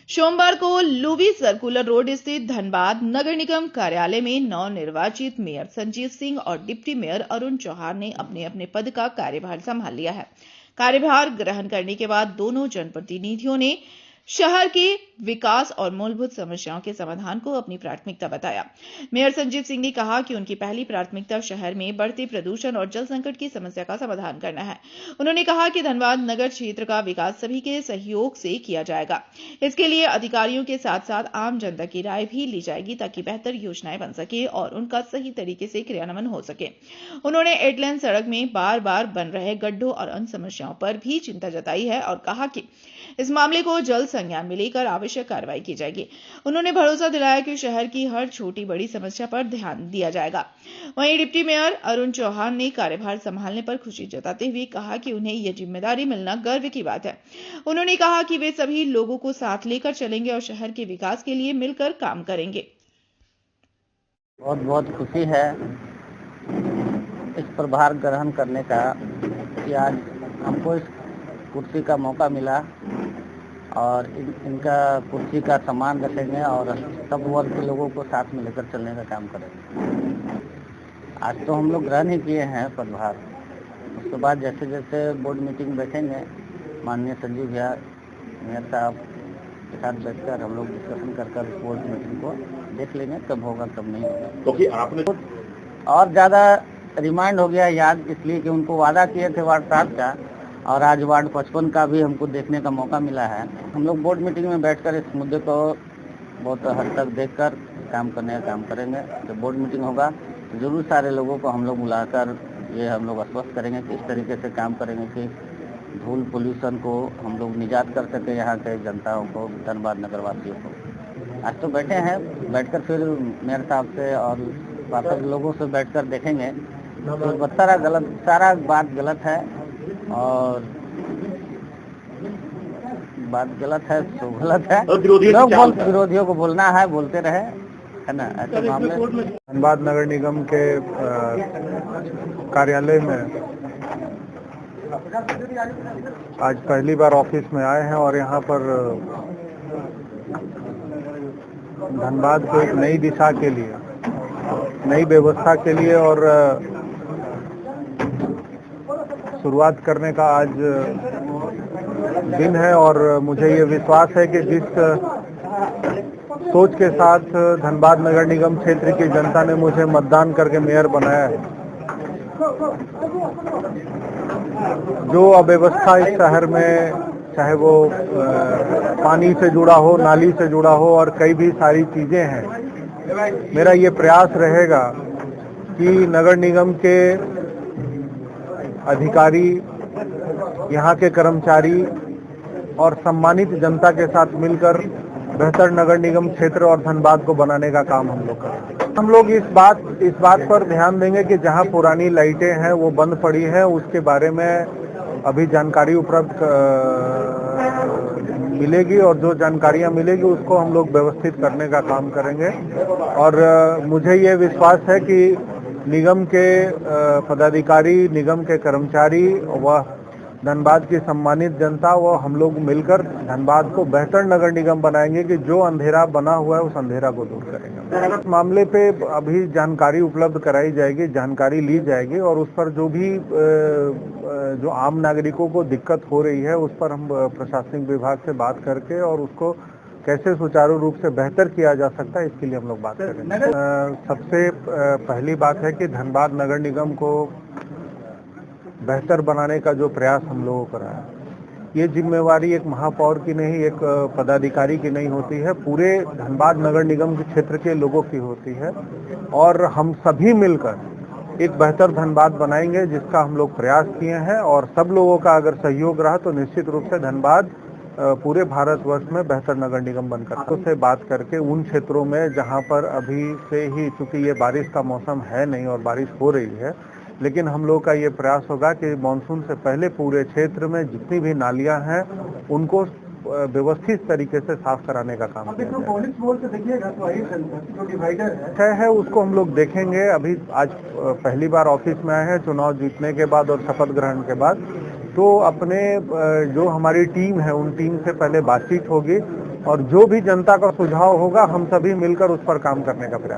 सोमवार को लुबी circular road स्थित धनबाद नगर निगम कार्यालय में नवनिर्वाचित मेयर संजीव सिंह और डिप्टी मेयर अरुण चौहान ने अपने अपने पद का कार्यभार संभाल लिया है। कार्यभार ग्रहण करने के बाद दोनों जनप्रतिनिधियों ने शहर के विकास और मूलभूत समस्याओं के समाधान को अपनी प्राथमिकता बताया। मेयर संजीव सिंह ने कहा कि उनकी पहली प्राथमिकता शहर में बढ़ते प्रदूषण और जल संकट की समस्या का समाधान करना है। उन्होंने कहा कि धनबाद नगर क्षेत्र का विकास सभी के सहयोग से किया जाएगा। इसके लिए अधिकारियों के साथ साथ आम जनता की राय भी ली जाएगी ताकि बेहतर योजनाएं बन सके और उनका सही तरीके से क्रियान्वयन हो सके। उन्होंने 8 लेन सड़क में बार-बार बन रहे गड्ढों और अन्य समस्याओं पर भी चिंता जताई है और कहा कि इस मामले को जल्द संज्ञान में लेकर आवश्यक कार्रवाई की जाएगी। उन्होंने भरोसा दिलाया कि शहर की हर छोटी बड़ी समस्या पर ध्यान दिया जाएगा। वहीं डिप्टी मेयर अरुण चौहान ने कार्यभार संभालने पर खुशी जताते हुए कहा कि उन्हें यह जिम्मेदारी मिलना गर्व की बात है। उन्होंने कहा कि वे सभी लोगों को साथ लेकर चलेंगे और शहर के विकास के लिए मिलकर काम करेंगे। बहुत बहुत खुशी है इस प्रभार ग्रहण करने का कि आज हमको इस कुर्सी का मौका मिला और इनका कुर्सी का सम्मान रखेंगे और सब वर्ग के लोगों को साथ में लेकर चलने का काम करेंगे। आज तो हम लोग ग्रहण ही किए हैं पदभार, उसके बाद जैसे जैसे बोर्ड मीटिंग बैठेंगे माननीय संजीव भैया मेयर साहब के साथ बैठकर हम लोग डिस्कशन कर बोर्ड मीटिंग को देख लेंगे कब होगा कब नहीं होगा। क्योंकि आपने और ज़्यादा रिमाइंड हो गया याद, इसलिए कि उनको वादा किए थे वार्ड 7 का और आज वार्ड 55 का भी हमको देखने का मौका मिला है। हम लोग बोर्ड मीटिंग में बैठकर इस मुद्दे को बहुत हद तक देखकर काम करने का काम करेंगे। जब बोर्ड मीटिंग होगा तो जरूर सारे लोगों को हम लोग बुलाकर ये हम लोग आश्वस्त करेंगे कि इस तरीके से काम करेंगे कि धूल पोल्यूशन को हम लोग निजात कर सके यहाँ के जनताओं को, धनबाद नगरवासियों को। आज तो बैठे हैं, बैठकर फिर मेयर साहब से और बाकी लोगों से बैठकर देखेंगे तो सारा बात गलत है और बात गलत है तो गलत है। विरोधियों को बोलना है, बोलते रहे, है ना। ऐसे मामले धनबाद नगर निगम के कार्यालय में आज पहली बार ऑफिस में आए हैं और यहाँ पर धनबाद को एक नई दिशा के लिए, नई व्यवस्था के लिए और शुरुआत करने का आज दिन है। और मुझे ये विश्वास है कि जिस सोच के साथ धनबाद नगर निगम क्षेत्र की जनता ने मुझे मतदान करके मेयर बनाया है, जो अव्यवस्था इस शहर में, चाहे वो पानी से जुड़ा हो, नाली से जुड़ा हो और कई भी सारी चीजें हैं, मेरा ये प्रयास रहेगा कि नगर निगम के अधिकारी, यहाँ के कर्मचारी और सम्मानित जनता के साथ मिलकर बेहतर नगर निगम क्षेत्र और धनबाद को बनाने का काम हम लोग करेंगे। हम लोग इस बात पर ध्यान देंगे कि जहाँ पुरानी लाइटें हैं वो बंद पड़ी हैं, उसके बारे में अभी जानकारी उपलब्ध मिलेगी और जो जानकारियाँ मिलेगी उसको हम लोग व्यवस्थित करने का काम करेंगे। और मुझे ये विश्वास है कि निगम के पदाधिकारी, निगम के कर्मचारी व धनबाद की सम्मानित जनता व हम लोग मिलकर धनबाद को बेहतर नगर निगम बनाएंगे कि जो अंधेरा बना हुआ है उस अंधेरा को दूर करेंगे। इस मामले पे अभी जानकारी उपलब्ध कराई जाएगी, जानकारी ली जाएगी और उस पर जो भी जो आम नागरिकों को दिक्कत हो रही है उस पर हम प्रशासनिक विभाग से बात करके और उसको कैसे सुचारू रूप से बेहतर किया जा सकता है इसके लिए हम लोग बात करेंगे। सबसे पहली बात है कि धनबाद नगर निगम को बेहतर बनाने का जो प्रयास हम लोगों को रहा है, ये जिम्मेवारी एक महापौर की नहीं, एक पदाधिकारी की नहीं होती है, पूरे धनबाद नगर निगम के क्षेत्र के लोगों की होती है। और हम सभी मिलकर एक बेहतर धनबाद बनाएंगे जिसका हम लोग प्रयास किए हैं और सब लोगों का अगर सहयोग रहा तो निश्चित रूप से धनबाद पूरे भारतवर्ष में बेहतर नगर निगम बनकर उससे बात करके उन क्षेत्रों में जहां पर अभी से ही, चूंकि ये बारिश का मौसम है नहीं और बारिश हो रही है, लेकिन हम लोग का ये प्रयास होगा कि मानसून से पहले पूरे क्षेत्र में जितनी भी नालियां हैं उनको व्यवस्थित तरीके से साफ कराने का काम किया है उसको हम लोग देखेंगे। अभी आज पहली बार ऑफिस में आए हैं चुनाव जीतने के बाद और शपथ ग्रहण के बाद, तो अपने जो हमारी टीम है उन टीम से पहले बातचीत होगी, और जो भी जनता का सुझाव होगा हम सभी मिलकर उस पर काम करने का प्रयास